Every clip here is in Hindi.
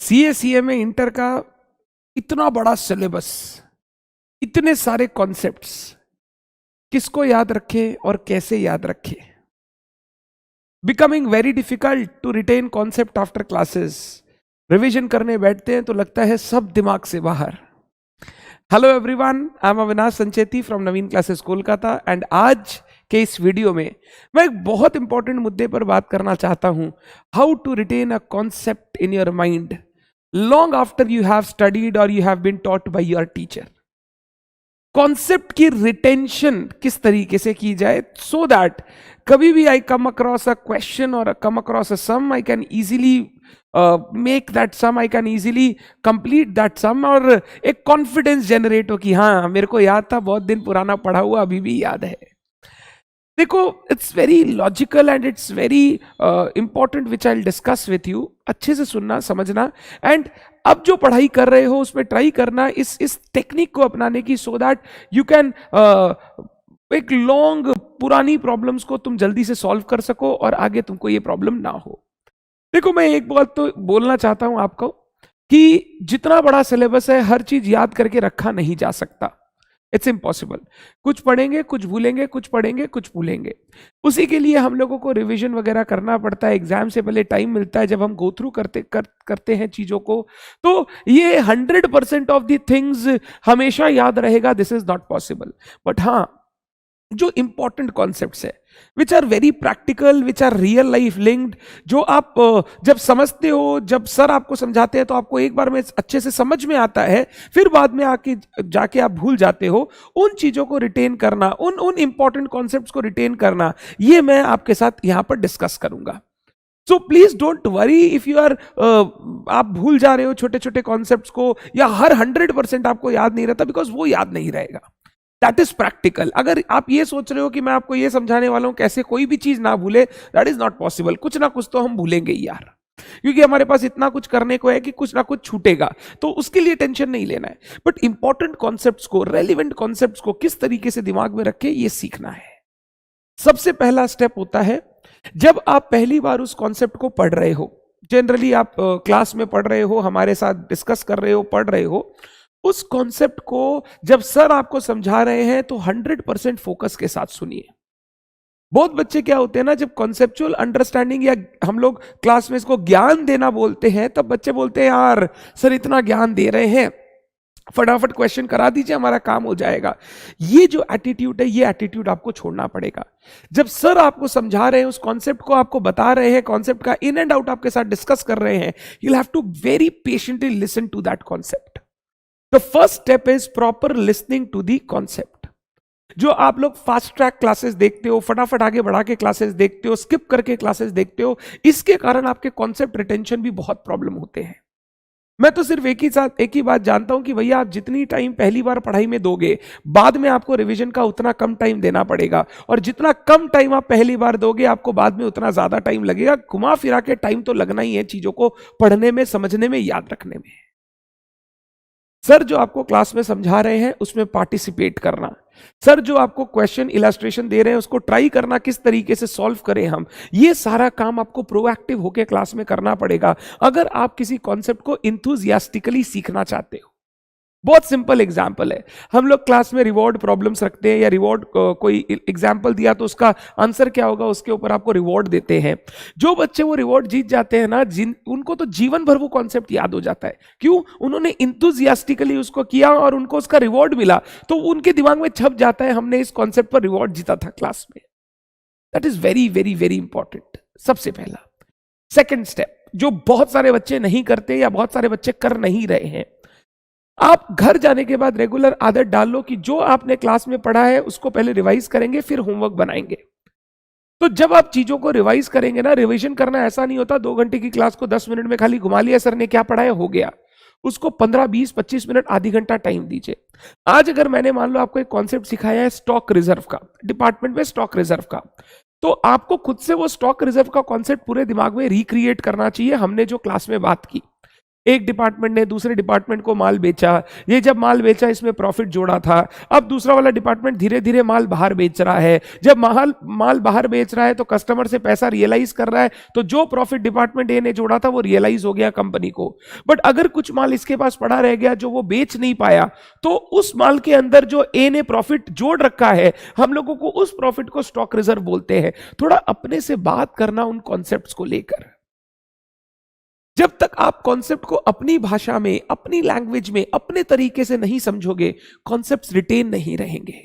सीए में इंटर का इतना बड़ा सिलेबस, इतने सारे कॉन्सेप्ट्स, किसको याद रखे और कैसे याद रखे? Becoming very difficult to retain concept after classes. Revision करने बैठते हैं तो लगता है सब दिमाग से बाहर। Hello everyone, I am Avinash Sancheti from Naveen classes Kolkata and आज के इस वीडियो में मैं एक बहुत इंपॉर्टेंट मुद्दे पर बात करना चाहता हूं। How to retain a concept in your mind long after you have studied और you have been taught by your teacher. Concept की रिटेंशन किस तरीके से की जाए सो दैट कभी भी आई कम अक्रॉस अ क्वेश्चन और come across a sum, I can easily make that sum, I can easily complete that sum, और एक कॉन्फिडेंस जनरेट हो कि हाँ मेरे को याद था, बहुत दिन पुराना पढ़ा हुआ अभी भी याद है। देखो, it's very logical and it's very important which I discuss with you. अच्छे से सुनना, समझना, एंड अब जो पढ़ाई कर रहे हो उसमें ट्राई करना इस टेक्निक को अपनाने की, सो दैट यू कैन एक लॉन्ग पुरानी प्रॉब्लम्स को तुम जल्दी से सॉल्व कर सको और आगे तुमको ये प्रॉब्लम ना हो। देखो, मैं एक बात तो बोलना चाहता हूं आपको कि जितना बड़ा सिलेबस है हर चीज याद करके रखा नहीं जा सकता। It's impossible. कुछ पढ़ेंगे, कुछ भूलेंगे, कुछ पढ़ेंगे, कुछ भूलेंगे। उसी के लिए हम लोगों को रिवीजन वगैरह करना पड़ता है। एग्जाम से पहले टाइम मिलता है जब हम गो थ्रू करते हैं चीजों को, तो ये 100% ऑफ द थिंग्स हमेशा याद रहेगा, this is not possible. But हाँ, जो इंपॉर्टेंट कॉन्सेप्ट्स है which are very practical, which are real life linked, जो आप जब समझते हो, जब सर आपको समझाते हैं तो आपको एक बार में अच्छे से समझ में आता है, फिर बाद में आके जाके आप भूल जाते हो। उन चीजों को रिटेन करना, उन इंपॉर्टेंट कॉन्सेप्ट्स को रिटेन करना, ये मैं आपके साथ यहां पर डिस्कस करूंगा। So please don't worry if you are आप भूल जा रहे हो छोटे छोटे कॉन्सेप्ट्स को, या हर 100% आपको याद नहीं रहता, बिकॉज वो याद नहीं रहेगा। That is practical. अगर आप ये सोच रहे हो कि मैं आपको ये समझाने वाला हूं कैसे कोई भी चीज ना भूले, दैट इज नॉट पॉसिबल। कुछ ना कुछ तो हम भूलेंगे ही यार, क्योंकि हमारे पास इतना कुछ करने को है कि कुछ ना कुछ छूटेगा, तो उसके लिए टेंशन नहीं लेना है। बट इंपॉर्टेंट कॉन्सेप्ट्स को, रेलिवेंट कॉन्सेप्ट्स को किस तरीके से दिमाग में रखे, ये सीखना है। सबसे पहला स्टेप होता है, जब आप पहली बार उस कॉन्सेप्ट को पढ़ रहे हो, जनरली आप क्लास में पढ़ रहे हो, हमारे साथ डिस्कस कर रहे हो, पढ़ रहे हो, उस कॉन्सेप्ट को जब सर आपको समझा रहे हैं तो 100% फोकस के साथ सुनिए। बहुत बच्चे क्या होते हैं ना, जब कॉन्सेप्चुअल अंडरस्टैंडिंग, या हम लोग क्लास में इसको ज्ञान देना बोलते हैं, तब बच्चे बोलते हैं यार सर इतना ज्ञान दे रहे हैं, फटाफट क्वेश्चन करा दीजिए, हमारा काम हो जाएगा। ये जो एटीट्यूड है, ये एटीट्यूड आपको छोड़ना पड़ेगा। जब सर आपको समझा रहे हैं, उस कॉन्सेप्ट को आपको बता रहे हैं, कॉन्सेप्ट का इन एंड आउट आपके साथ डिस्कस कर रहे हैं, you have to very patiently listen to that concept. The first step is proper listening to the concept. जो आप लोग फास्ट ट्रैक क्लासेस देखते हो, फटाफट आगे बढ़ा के क्लासेस देखते हो, स्किप करके क्लासेस देखते हो, इसके कारण आपके कॉन्सेप्ट रिटेंशन भी बहुत प्रॉब्लम होते हैं। मैं तो सिर्फ एक ही बात जानता हूं कि भैया आप जितनी टाइम पहली बार पढ़ाई में दोगे, बाद में आपको रिवीजन का उतना कम टाइम देना पड़ेगा, और जितना कम टाइम आप पहली बार दोगे, आपको बाद में उतना ज्यादा टाइम लगेगा। घुमा फिरा के टाइम तो लगना ही है चीजों को पढ़ने में, समझने में, याद रखने में। सर जो आपको क्लास में समझा रहे हैं उसमें पार्टिसिपेट करना, सर जो आपको क्वेश्चन इलस्ट्रेशन दे रहे हैं उसको ट्राई करना, किस तरीके से सॉल्व करें हम, ये सारा काम आपको प्रोएक्टिव होकर क्लास में करना पड़ेगा अगर आप किसी कॉन्सेप्ट को इंथुजियास्टिकली सीखना चाहते हो। बहुत सिंपल एग्जाम्पल है, हम लोग क्लास में रिवॉर्ड प्रॉब्लम्स रखते हैं, या रिवॉर्ड कोई एग्जाम्पल दिया तो उसका आंसर क्या होगा, उसके ऊपर आपको रिवॉर्ड देते हैं। जो बच्चे वो रिवॉर्ड जीत जाते हैं ना, उनको तो जीवन भर वो कॉन्सेप्ट याद हो जाता है। क्यों? उन्होंने इंथुजियास्टिकली उसको किया और उनको उसका रिवॉर्ड मिला, तो उनके दिमाग में छप जाता है हमने इस कॉन्सेप्ट पर रिवॉर्ड जीता था क्लास में। That is very very very important, सबसे पहला। सेकेंड स्टेप, जो बहुत सारे बच्चे नहीं करते या बहुत सारे बच्चे कर नहीं रहे हैं, आप घर जाने के बाद रेगुलर आदत डाल लो कि जो आपने क्लास में पढ़ा है उसको पहले रिवाइज करेंगे, फिर होमवर्क बनाएंगे। तो जब आप चीजों को रिवाइज करेंगे ना, रिवीजन करना ऐसा नहीं होता 2 घंटे की क्लास को 10 मिनट में खाली घुमा लिया, सर ने क्या पढ़ाया हो गया। उसको 15, 20, 25 मिनट, आधी घंटा टाइम दीजिए। आज अगर मैंने मान लो आपको एक कॉन्सेप्ट सिखाया है स्टॉक रिजर्व का, डिपार्टमेंट में स्टॉक रिजर्व का, तो आपको खुद से वो स्टॉक रिजर्व का कॉन्सेप्ट पूरे दिमाग में रिक्रिएट करना चाहिए, हमने जो क्लास में बात की। एक डिपार्टमेंट ने दूसरे डिपार्टमेंट को माल बेचा, ये जब माल बेचा इसमें प्रॉफिट जोड़ा था, अब दूसरा वाला डिपार्टमेंट धीरे धीरे माल बाहर बेच रहा है, जब माल बाहर बेच रहा है तो कस्टमर से पैसा रियलाइज कर रहा है, तो जो प्रॉफिट डिपार्टमेंट ए ने जोड़ा था वो रियलाइज हो गया कंपनी को। बट अगर कुछ माल इसके पास पड़ा रह गया जो वो बेच नहीं पाया, तो उस माल के अंदर जो ए ने प्रॉफिट जोड़ रखा है, हम लोगों को उस प्रॉफिट को स्टॉक रिजर्व बोलते हैं। थोड़ा अपने से बात करना उन कॉन्सेप्ट्स को लेकर। जब तक आप कॉन्सेप्ट को अपनी भाषा में, अपनी लैंग्वेज में, अपने तरीके से नहीं समझोगे, कॉन्सेप्ट्स रिटेन नहीं रहेंगे।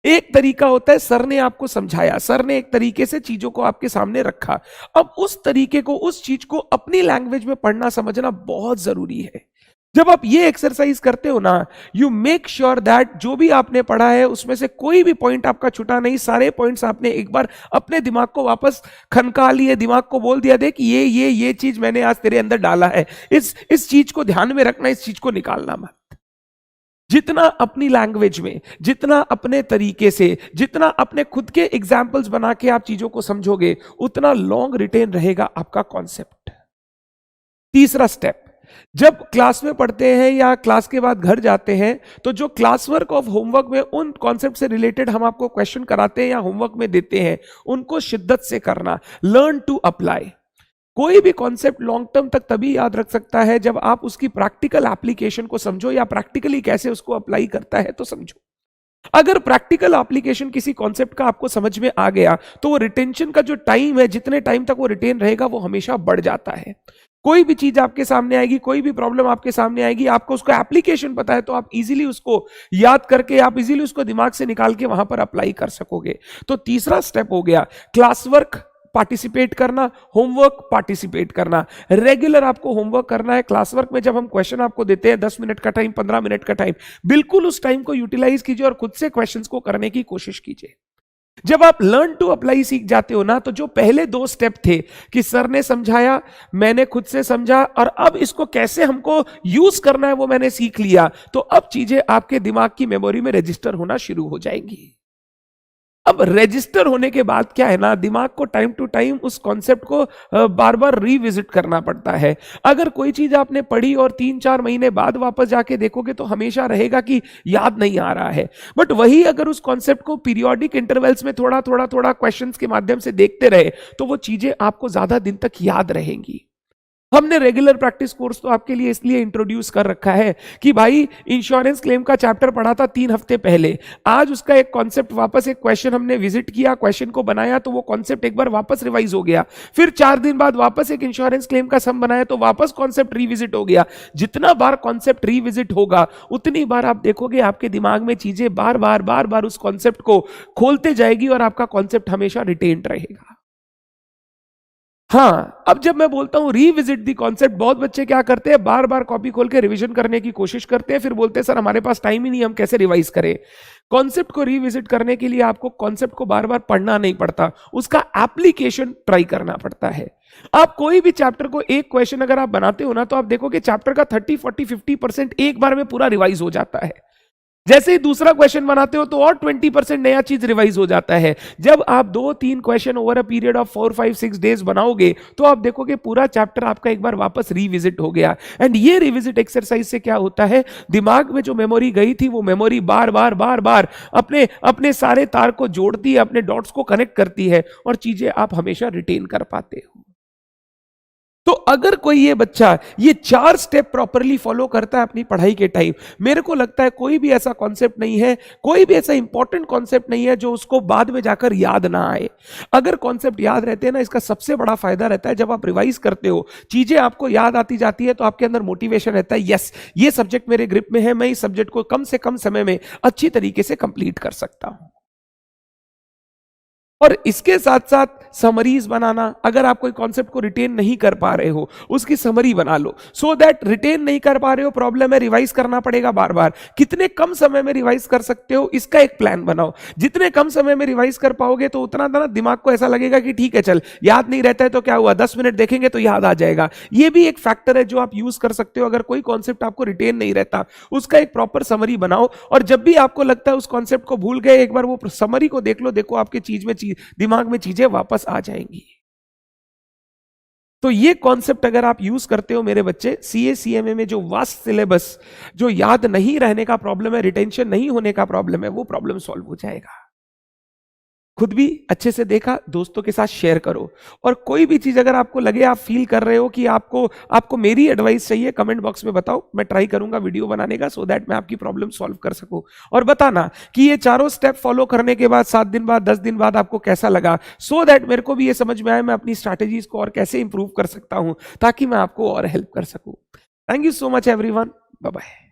एक तरीका होता है सर ने आपको समझाया, सर ने एक तरीके से चीजों को आपके सामने रखा, अब उस तरीके को, उस चीज को अपनी लैंग्वेज में पढ़ना समझना बहुत जरूरी है। जब आप ये एक्सरसाइज करते हो ना, यू मेक श्योर दैट जो भी आपने पढ़ा है उसमें से कोई भी पॉइंट आपका छूटा नहीं, सारे पॉइंट्स आपने एक बार अपने दिमाग को वापस खनका लिए, दिमाग को बोल दिया देख ये चीज मैंने आज तेरे अंदर डाला है, इस चीज को ध्यान में रखना, इस चीज को निकालना मत। जितना अपनी लैंग्वेज में, जितना अपने तरीके से, जितना अपने खुद के एग्जाम्पल्स बना के आप चीजों को समझोगे, उतना लॉन्ग रिटेन रहेगा आपका कॉन्सेप्ट। तीसरा स्टेप, जब क्लास में पढ़ते हैं या क्लास के बाद घर जाते हैं, तो जो क्लास वर्क ऑफ होमवर्क में उन कॉन्सेप्ट से रिलेटेड हम आपको क्वेश्चन कराते हैं या होमवर्क में देते हैं, उनको शिद्दत से करना, लर्न टू अप्लाई। कोई भी कॉन्सेप्ट लॉन्ग टर्म तक तभी याद रख सकता है जब आप उसकी प्रैक्टिकल एप्लीकेशन को समझो, या प्रैक्टिकली कैसे उसको अप्लाई करता है तो समझो। अगर प्रैक्टिकल एप्लीकेशन किसी कॉन्सेप्ट का आपको समझ में आ गया, तो वो रिटेंशन का जो टाइम है, जितने टाइम तक वो रिटेन रहेगा, वो हमेशा बढ़ जाता है। कोई भी चीज आपके सामने आएगी, कोई भी प्रॉब्लम आपके सामने आएगी, आपको उसका एप्लीकेशन पता है, तो आप इजीली उसको याद करके, आप इजीली उसको दिमाग से निकाल के वहां पर अप्लाई कर सकोगे। तो तीसरा स्टेप हो गया क्लास वर्क पार्टिसिपेट करना, होमवर्क पार्टिसिपेट करना। रेगुलर आपको होमवर्क करना है। क्लास वर्क में जब हम क्वेश्चन आपको देते हैं 10 मिनट का टाइम, 15 मिनट का टाइम, बिल्कुल उस टाइम को यूटिलाइज कीजिए और खुद से क्वेश्चंस को करने की कोशिश कीजिए। जब आप लर्न टू अप्लाई सीख जाते हो ना, तो जो पहले 2 स्टेप थे कि सर ने समझाया, मैंने खुद से समझा, और अब इसको कैसे हमको यूज करना है वो मैंने सीख लिया, तो अब चीजें आपके दिमाग की मेमोरी में रजिस्टर होना शुरू हो जाएंगी। अब रजिस्टर होने के बाद क्या है ना, दिमाग को टाइम टू टाइम उस कॉन्सेप्ट को बार बार रिविजिट करना पड़ता है। अगर कोई चीज आपने पढ़ी और 3-4 महीने बाद वापस जाके देखोगे तो हमेशा रहेगा कि याद नहीं आ रहा है। बट वही अगर उस कॉन्सेप्ट को पीरियोडिक इंटरवल्स में थोड़ा थोड़ा क्वेश्चंस के माध्यम से देखते रहे, तो वो चीजें आपको ज्यादा दिन तक याद रहेंगी। हमने रेगुलर प्रैक्टिस कोर्स तो आपके लिए इसलिए इंट्रोड्यूस कर रखा है कि भाई इंश्योरेंस क्लेम का चैप्टर पढ़ा था 3 हफ्ते पहले, आज उसका एक कॉन्सेप्ट वापस, एक क्वेश्चन हमने विजिट किया, क्वेश्चन को बनाया, तो वो कॉन्सेप्ट एक बार वापस रिवाइज हो गया। फिर 4 दिन बाद वापस एक इंश्योरेंस क्लेम का सम बनाया, तो वापस कॉन्सेप्ट रिविजिट हो गया। जितना बार कॉन्सेप्ट रिविजिट होगा, उतनी बार आप देखोगे आपके दिमाग में चीजें बार बार उस कॉन्सेप्ट को खोलते जाएगी और आपका कॉन्सेप्ट हमेशा रिटेन्ड रहेगा। हाँ, अब जब मैं बोलता हूं रीविजिट दी कॉन्सेप्ट, बहुत बच्चे क्या करते हैं, बार बार कॉपी खोल के रिवीजन करने की कोशिश करते हैं, फिर बोलते हैं सर हमारे पास टाइम ही नहीं, हम कैसे रिवाइज करें। कॉन्सेप्ट को रीविजिट करने के लिए आपको कॉन्सेप्ट को बार बार पढ़ना नहीं पड़ता, उसका एप्लीकेशन ट्राई करना पड़ता है। आप कोई भी चैप्टर को एक क्वेश्चन अगर आप बनाते हो ना, तो आप देखोगे चैप्टर का 30, 40, 50% एक बार में पूरा रिवाइज हो जाता है। जैसे ही दूसरा क्वेश्चन बनाते हो तो और 20% नया चीज रिवाइज हो जाता है। जब आप 2-3 question over a period of 4, 5, 6 days बनाओगे, तो आप देखोगे पूरा चैप्टर आपका एक बार वापस रिविजिट हो गया। एंड ये रिविजिट एक्सरसाइज से क्या होता है, दिमाग में जो मेमोरी गई थी, वो मेमोरी बार बार अपने सारे तार को जोड़ती है, अपने डॉट्स को कनेक्ट करती है, और चीजें आप हमेशा रिटेन कर पाते हो। तो अगर कोई ये बच्चा ये 4 स्टेप प्रॉपरली फॉलो करता है अपनी पढ़ाई के टाइम, मेरे को लगता है कोई भी ऐसा कॉन्सेप्ट नहीं है, कोई भी ऐसा इंपॉर्टेंट कॉन्सेप्ट नहीं है जो उसको बाद में जाकर याद ना आए। अगर कॉन्सेप्ट याद रहते हैं ना, इसका सबसे बड़ा फायदा रहता है, जब आप रिवाइज करते हो, चीजें आपको याद आती जाती है, तो आपके अंदर मोटिवेशन रहता है, यस ये सब्जेक्ट मेरे ग्रिप में है, मैं इस सब्जेक्ट को कम से कम समय में अच्छी तरीके से कंप्लीट कर सकता हूं। और इसके साथ साथ समरीज बनाना, अगर आप कोई कॉन्सेप्ट को रिटेन नहीं कर पा रहे हो, उसकी समरी बना लो, सो दैट रिटेन नहीं कर पा रहे हो, प्रॉब्लम है, रिवाइज करना पड़ेगा बार बार, कितने कम समय में रिवाइज कर सकते हो, इसका एक प्लान बनाओ। जितने कम समय में रिवाइज कर पाओगे, तो उतना ना दिमाग को ऐसा लगेगा कि ठीक है चल, याद नहीं रहता है तो क्या हुआ, 10 मिनट देखेंगे तो याद आ जाएगा। ये भी एक फैक्टर है जो आप यूज कर सकते हो। अगर कोई कॉन्सेप्ट आपको रिटेन नहीं रहता, उसका एक प्रॉपर समरी बनाओ, और जब भी आपको लगता है उस कॉन्सेप्ट को भूल गए, एक बार वो समरी को देख लो, देखो आपके दिमाग में चीजें वापस आ जाएंगी। तो ये कॉन्सेप्ट अगर आप यूज करते हो मेरे बच्चे, सीए सीएमए में जो वास्ट सिलेबस, जो याद नहीं रहने का प्रॉब्लम है, रिटेंशन नहीं होने का प्रॉब्लम है, वो प्रॉब्लम सॉल्व हो जाएगा। खुद भी अच्छे से देखा, दोस्तों के साथ शेयर करो। और कोई भी चीज अगर आपको लगे, आप फील कर रहे हो कि आपको मेरी एडवाइस चाहिए, कमेंट बॉक्स में बताओ, मैं ट्राई करूंगा वीडियो बनाने का, सो दैट मैं आपकी प्रॉब्लम सॉल्व कर सकूं। और बताना कि ये चारों स्टेप फॉलो करने के बाद 7 दिन बाद, 10 दिन बाद आपको कैसा लगा, सो दैट मेरे को भी ये समझ में आए मैं अपनी स्ट्रैटेजीज को और कैसे इंप्रूव कर सकता हूं, ताकि मैं आपको और हेल्प कर सकूं। Thank you so much everyone, bye bye.